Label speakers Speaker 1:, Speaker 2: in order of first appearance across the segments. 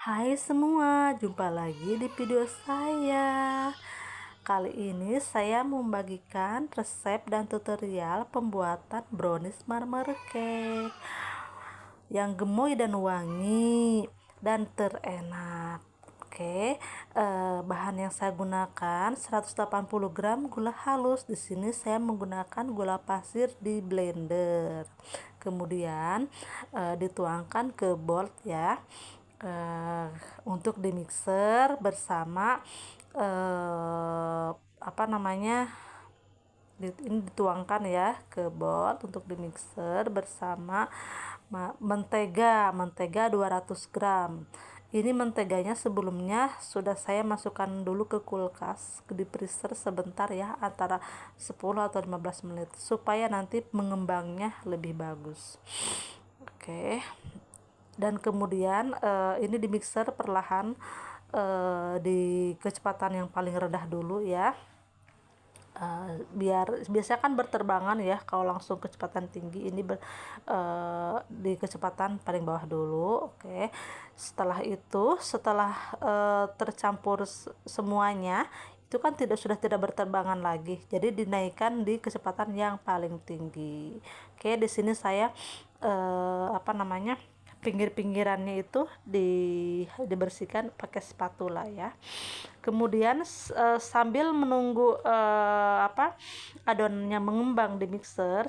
Speaker 1: Hai semua, jumpa lagi di video saya. Kali ini saya membagikan resep dan tutorial pembuatan brownies marmer cake yang gemoy dan wangi dan terenak. Oke, bahan yang saya gunakan 180 gram gula halus. Di sini saya menggunakan gula pasir di blender. Kemudian dituangkan ke bowl ya. Untuk di mixer bersama ini dituangkan ya ke bowl untuk di mixer bersama mentega 200 gram. Ini menteganya sebelumnya sudah saya masukkan dulu ke kulkas, di freezer sebentar ya, antara 10 atau 15 menit supaya nanti mengembangnya lebih bagus. Oke. Dan kemudian ini di mixer perlahan di kecepatan yang paling rendah dulu ya. Biasanya kan berterbangan ya kalau langsung kecepatan tinggi, ini di kecepatan paling bawah dulu. Oke, setelah itu tercampur semuanya itu kan sudah tidak berterbangan lagi, jadi dinaikkan di kecepatan yang paling tinggi. Oke, di sini saya pinggir-pinggirannya itu dibersihkan pakai spatula ya. Kemudian sambil menunggu adonannya mengembang di mixer,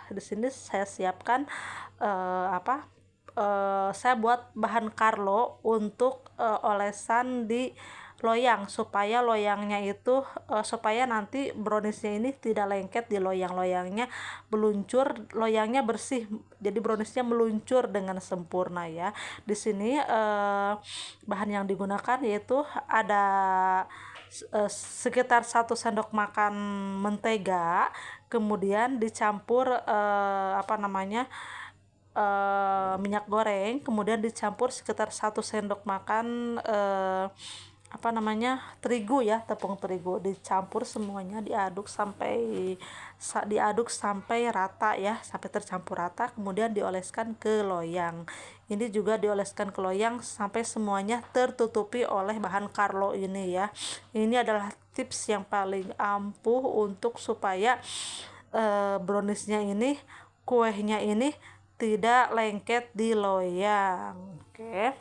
Speaker 1: di sini saya siapkan saya buat bahan Carlo untuk olesan di loyang, supaya supaya nanti browniesnya ini tidak lengket di loyangnya, loyangnya bersih, jadi browniesnya meluncur dengan sempurna ya. Di sini bahan yang digunakan yaitu ada sekitar 1 sendok makan mentega, kemudian dicampur minyak goreng, kemudian dicampur sekitar 1 sendok makan terigu ya, tepung terigu, dicampur semuanya, diaduk sampai rata ya, sampai tercampur rata, kemudian dioleskan ke loyang. Ini juga dioleskan ke loyang sampai semuanya tertutupi oleh bahan Carlo ini ya. Ini adalah tips yang paling ampuh untuk supaya browniesnya ini, kuehnya ini tidak lengket di loyang. Oke,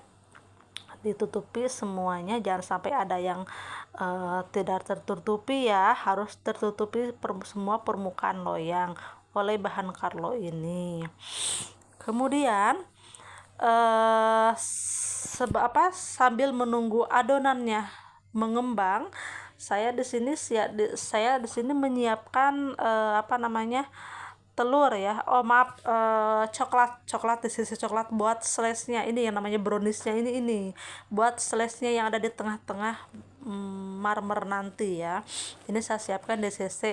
Speaker 1: ditutupi semuanya, jangan sampai ada yang tidak tertutupi ya, harus tertutupi semua permukaan loyang oleh bahan Carlo ini. Kemudian sambil menunggu adonannya mengembang, saya di sini menyiapkan telur ya, coklat di sisi coklat buat slash-nya, ini yang namanya brownies-nya ini buat slash-nya yang ada di tengah-tengah marmer nanti ya. Ini saya siapkan di sisi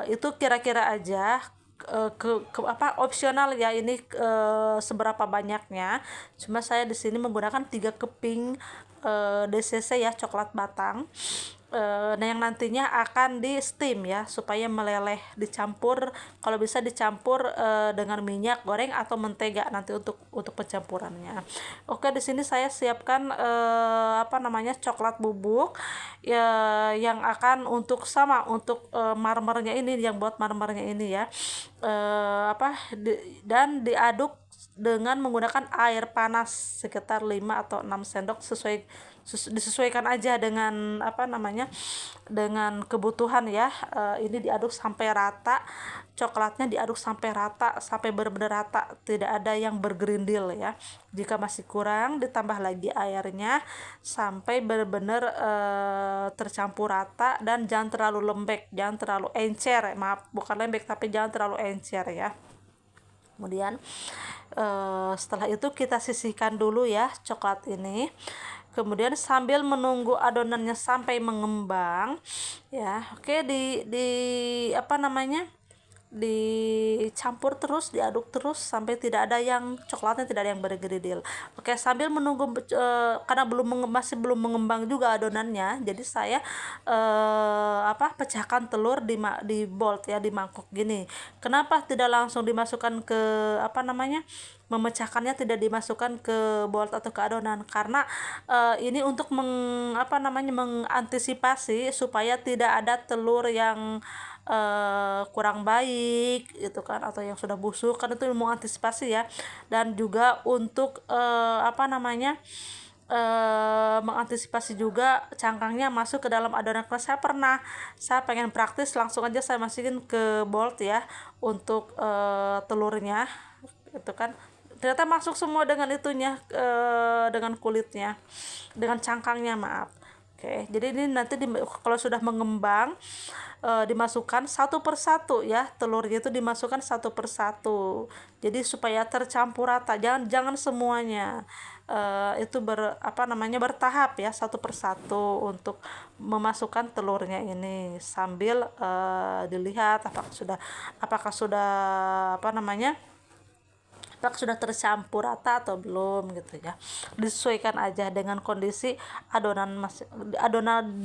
Speaker 1: itu kira-kira aja, opsional ya ini seberapa banyaknya. Cuma saya di sini menggunakan 3 keping DCC ya, coklat batang. Nah, yang nantinya akan di steam ya supaya meleleh, kalau bisa dicampur dengan minyak goreng atau mentega nanti untuk pencampurannya. Oke, di sini saya siapkan coklat bubuk ya, yang akan untuk marmernya ini, yang buat marmernya ini ya, dan diaduk dengan menggunakan air panas sekitar 5 atau 6 sendok, disesuaikan aja dengan dengan kebutuhan ya. Ini diaduk sampai rata, coklatnya diaduk sampai rata, sampai benar-benar rata, tidak ada yang bergerindil ya. Jika masih kurang, ditambah lagi airnya sampai benar-benar tercampur rata, dan jangan terlalu lembek, jangan terlalu encer, bukan lembek tapi jangan terlalu encer ya. Kemudian setelah itu kita sisihkan dulu ya coklat ini. Kemudian sambil menunggu adonannya sampai mengembang ya. Oke, dicampur terus, diaduk terus sampai tidak ada yang coklatnya tidak ada yang bergeridil. Oke, sambil menunggu karena masih belum mengembang juga adonannya, jadi saya pecahkan telur di bowl ya, di mangkok gini. Kenapa tidak langsung dimasukkan ke memecahkannya tidak dimasukkan ke bowl atau ke adonan? Karena ini untuk mengantisipasi supaya tidak ada telur yang kurang baik gitu kan, atau yang sudah busuk, kan itu mau antisipasi ya. Dan juga untuk mengantisipasi juga cangkangnya masuk ke dalam adonan. Kalau saya pengen praktis, langsung aja saya masukin ke bowl ya untuk telurnya itu kan, ternyata masuk semua dengan itunya, dengan kulitnya, dengan cangkangnya, maaf. Oke, jadi ini nanti kalau sudah mengembang, dimasukkan satu persatu ya, telurnya itu dimasukkan satu persatu. Jadi supaya tercampur rata, jangan semuanya. Itu bertahap ya, satu persatu untuk memasukkan telurnya ini, sambil dilihat apakah sudah tercampur rata atau belum gitu ya. Disesuaikan aja dengan kondisi adonan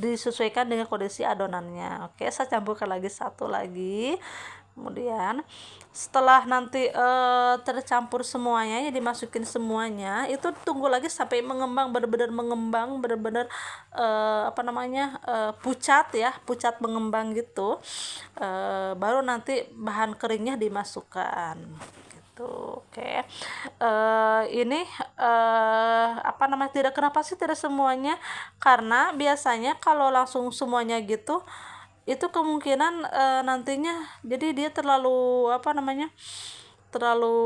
Speaker 1: disesuaikan dengan kondisi adonannya. Oke, saya campurkan lagi satu lagi. Kemudian setelah nanti tercampur semuanya, ya dimasukin semuanya, itu tunggu lagi sampai mengembang, benar-benar pucat ya, pucat mengembang gitu. Baru nanti bahan keringnya dimasukkan. Oke, ini kenapa sih tidak semuanya? Karena biasanya kalau langsung semuanya gitu, itu kemungkinan nantinya jadi dia terlalu terlalu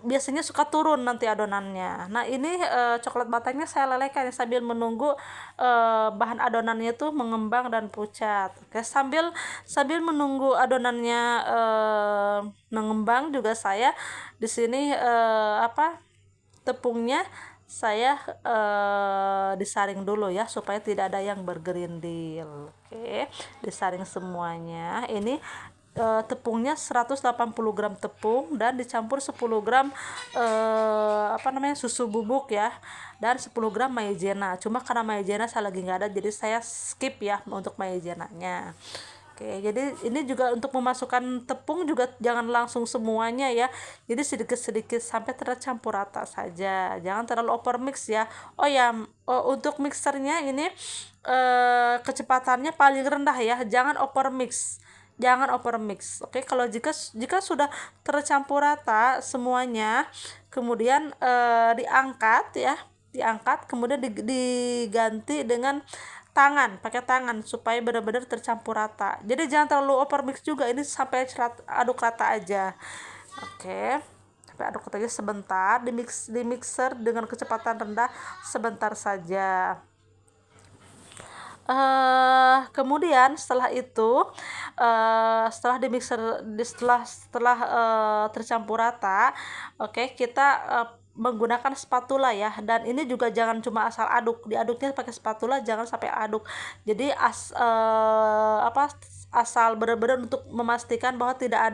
Speaker 1: biasanya suka turun nanti adonannya. Nah, ini coklat batangnya saya lelehkan sambil menunggu bahan adonannya itu mengembang dan pucat. Oke, sambil menunggu adonannya mengembang juga, saya di sini tepungnya saya disaring dulu ya, supaya tidak ada yang bergerindil. Oke, disaring semuanya. Ini tepungnya 180 gram tepung dan dicampur 10 gram susu bubuk ya, dan 10 gram maizena. Cuma karena maizena saya lagi nggak ada, jadi saya skip ya untuk maizenanya. Oke, jadi ini juga untuk memasukkan tepung juga jangan langsung semuanya ya. Jadi sedikit-sedikit sampai tercampur rata saja. Jangan terlalu over mix ya. Oh ya, untuk mixernya ini kecepatannya paling rendah ya. Jangan over mix. Oke, kalau jika sudah tercampur rata semuanya, kemudian diangkat, kemudian diganti dengan pakai tangan supaya benar-benar tercampur rata. Jadi jangan terlalu over mix juga, ini sampai aduk rata aja. Oke, sampai aduk rata aja sebentar, di mixer dengan kecepatan rendah sebentar saja. Kemudian setelah itu, setelah di mixer, setelah tercampur rata, oke, kita menggunakan spatula ya. Dan ini juga jangan cuma asal aduk, diaduknya pakai spatula, jangan sampai aduk. Jadi asal benar-benar untuk memastikan bahwa tidak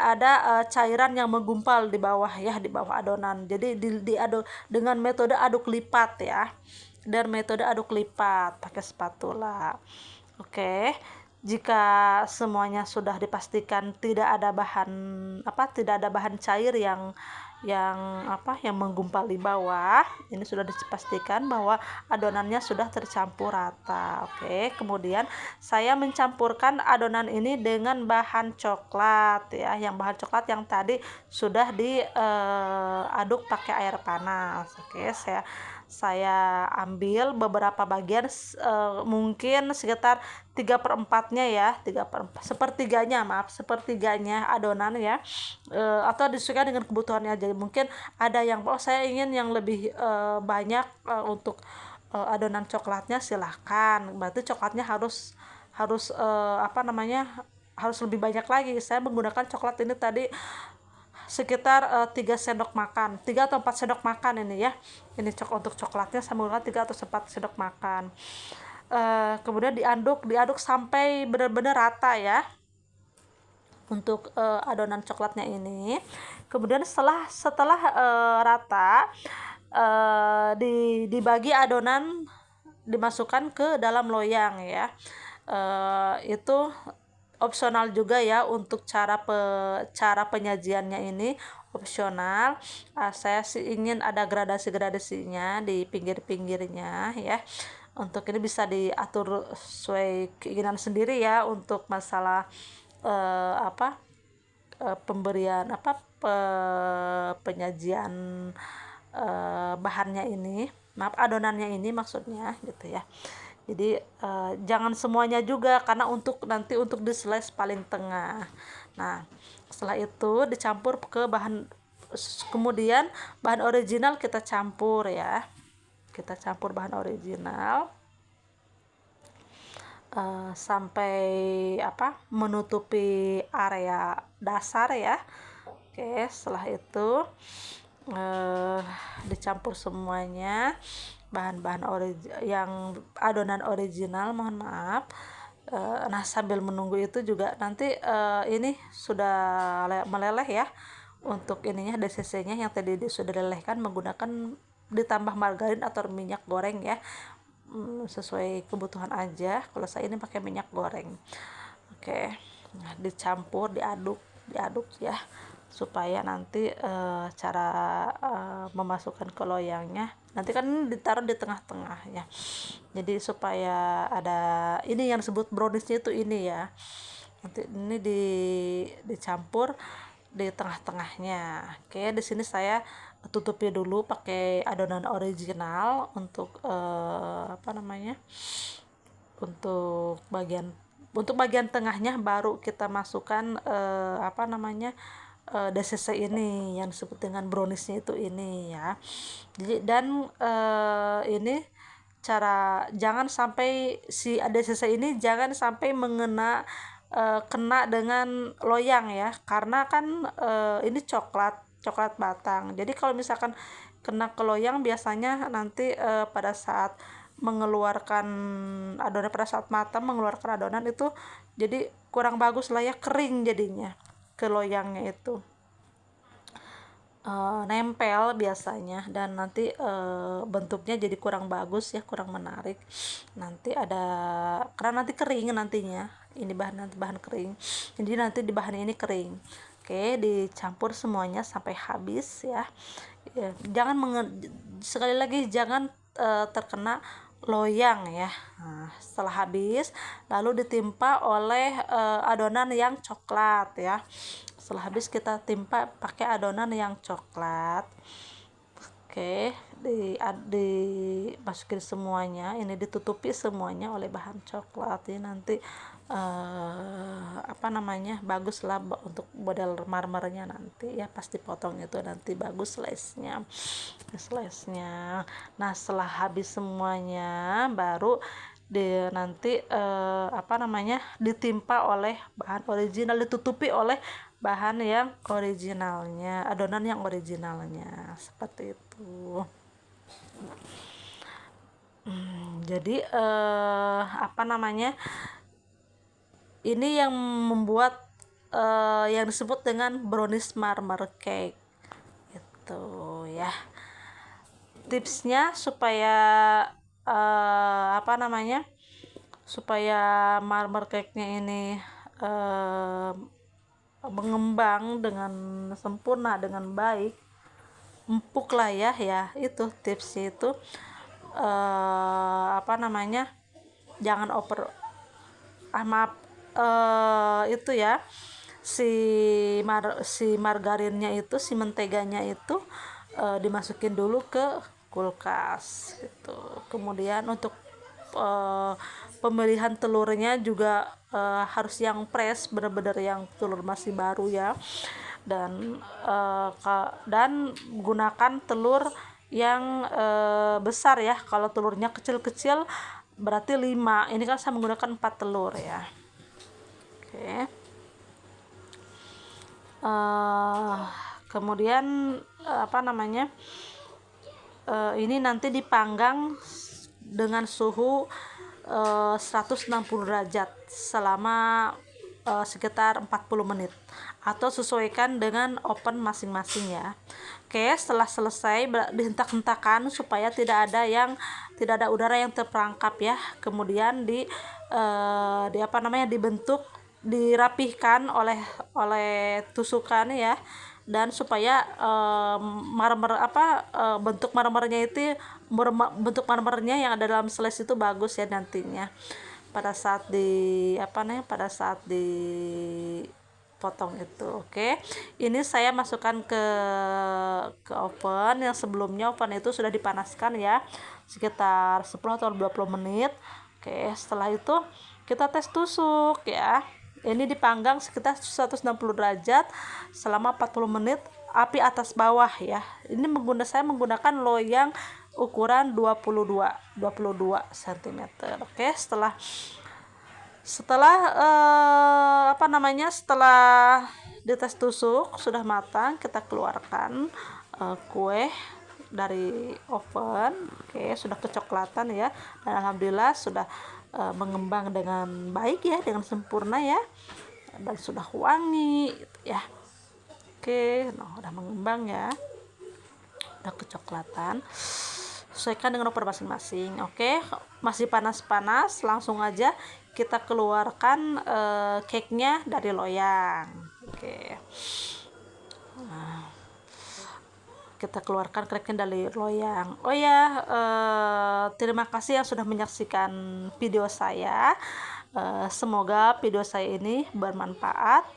Speaker 1: ada cairan yang menggumpal di bawah ya, di bawah adonan. Jadi diaduk dengan metode aduk lipat ya, dan metode aduk lipat pakai spatula. Oke, jika semuanya sudah dipastikan tidak ada bahan cair yang menggumpal di bawah, ini sudah dipastikan bahwa adonannya sudah tercampur rata. Oke, kemudian saya mencampurkan adonan ini dengan bahan coklat ya, bahan coklat yang tadi sudah diaduk pakai air panas. Oke, saya ambil beberapa bagian, mungkin sekitar 3/4-nya ya, sepertiganya adonan ya, atau disesuaikan dengan kebutuhannya aja. Mungkin ada yang saya ingin yang lebih banyak untuk adonan coklatnya, silahkan, berarti coklatnya harus harus lebih banyak lagi. Saya menggunakan coklat ini tadi sekitar 3 sendok makan, 3 atau 4 sendok makan ini ya. Ini untuk coklatnya saya menggunakan 3 atau 4 sendok makan. Kemudian diaduk sampai benar-benar rata ya untuk adonan coklatnya ini. Kemudian setelah rata, dibagi adonan, dimasukkan ke dalam loyang ya. Itu opsional juga ya untuk cara penyajiannya ini opsional. Saya sih ingin ada gradasi-gradasinya di pinggir-pinggirnya ya. Untuk ini bisa diatur sesuai keinginan sendiri ya untuk masalah pemberian penyajian bahannya ini, maaf, adonannya ini maksudnya gitu ya. Jadi jangan semuanya juga, karena nanti untuk di slice paling tengah. Nah, setelah itu dicampur ke bahan, kemudian bahan original kita campur ya. Kita campur bahan original sampai menutupi area dasar ya. Oke, setelah itu dicampur semuanya bahan-bahan yang adonan original, mohon maaf. Nah, sambil menunggu itu juga nanti ini sudah meleleh ya. Untuk ininya DCC-nya yang tadi sudah dilelehkan menggunakan, ditambah margarin atau minyak goreng ya. Sesuai kebutuhan aja. Kalau saya ini pakai minyak goreng. Oke. Nah, dicampur, diaduk ya, supaya nanti cara memasukkan ke loyangnya nanti kan ini ditaruh di tengah-tengah ya. Jadi supaya ada ini yang disebut browniesnya itu ini ya. Nanti ini dicampur di tengah-tengahnya. Oke, di sini saya tutupi dulu pakai adonan original untuk untuk bagian tengahnya baru kita masukkan DCC ini yang disebut dengan browniesnya itu ini ya. Jadi ini cara jangan sampai si DCC ini jangan sampai kena dengan loyang ya, karena kan ini coklat batang. Jadi kalau misalkan kena ke loyang, biasanya nanti pada saat matang mengeluarkan adonan itu jadi kurang bagus lah ya, kering jadinya ke loyangnya itu. Nempel biasanya, dan nanti bentuknya jadi kurang bagus ya, kurang menarik. Karena nanti kering nantinya, ini bahan kering, jadi nanti di bahan ini kering. Oke, dicampur semuanya sampai habis ya. Sekali lagi jangan terkena loyang ya. Nah, setelah habis lalu ditimpa oleh adonan yang coklat ya. Setelah habis kita timpa pakai adonan yang coklat. Oke, dimasukin semuanya, ini ditutupi semuanya oleh bahan coklat. Ini nanti bagus lah untuk model marmernya nanti ya, pas dipotong itu nanti bagus slice-nya. Nah, setelah habis semuanya baru nanti ditimpa oleh bahan original, ditutupi oleh bahan yang originalnya, adonan yang originalnya, seperti itu. Jadi ini yang membuat yang disebut dengan brownies marmer cake itu ya. Tipsnya supaya supaya marmer cake-nya ini mengembang dengan sempurna, dengan baik, empuk lah ya, itu tipsnya itu jangan itu ya, si margarinnya itu, si menteganya itu dimasukin dulu ke kulkas gitu. Kemudian untuk pemilihan telurnya juga harus yang fresh, benar-benar yang telur masih baru ya, dan gunakan telur yang besar ya. Kalau telurnya kecil-kecil berarti 5, ini kan saya menggunakan 4 telur ya. Oke. Kemudian ini nanti dipanggang dengan suhu 160 derajat selama sekitar 40 menit atau sesuaikan dengan oven masing-masing ya. Oke, setelah selesai dihentak-hentakan supaya tidak ada udara yang terperangkap ya. Kemudian dibentuk, dirapihkan oleh tusukan ya, dan supaya bentuk marmernya itu bentuk marmernya yang ada dalam slice itu bagus ya nantinya pada saat dipotong itu. Oke, ini saya masukkan ke oven. Yang sebelumnya oven itu sudah dipanaskan ya sekitar 10 atau 20 menit. Oke, setelah itu kita tes tusuk ya. Ini dipanggang sekitar 160 derajat selama 40 menit, api atas bawah ya. Ini saya menggunakan loyang ukuran 22 cm. Oke, setelah dites tusuk sudah matang, kita keluarkan kue dari oven. Oke, sudah kecoklatan ya, dan alhamdulillah sudah mengembang dengan baik ya, dengan sempurna ya, dan sudah wangi gitu ya. Oke, udah mengembang ya, udah kecoklatan. Sesuaikan dengan ukuran masing-masing. Oke, masih panas-panas, langsung aja kita keluarkan cake-nya dari loyang. Oke, kita keluarkan cake-nya dari loyang. Oh ya, terima kasih yang sudah menyaksikan video saya. Semoga video saya ini bermanfaat,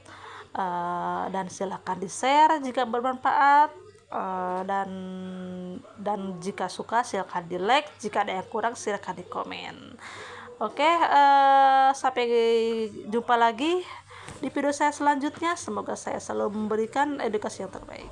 Speaker 1: dan silakan di-share jika bermanfaat. Dan jika suka silakan di like, jika ada yang kurang silakan di komen. Oke, sampai jumpa lagi di video saya selanjutnya. Semoga saya selalu memberikan edukasi yang terbaik.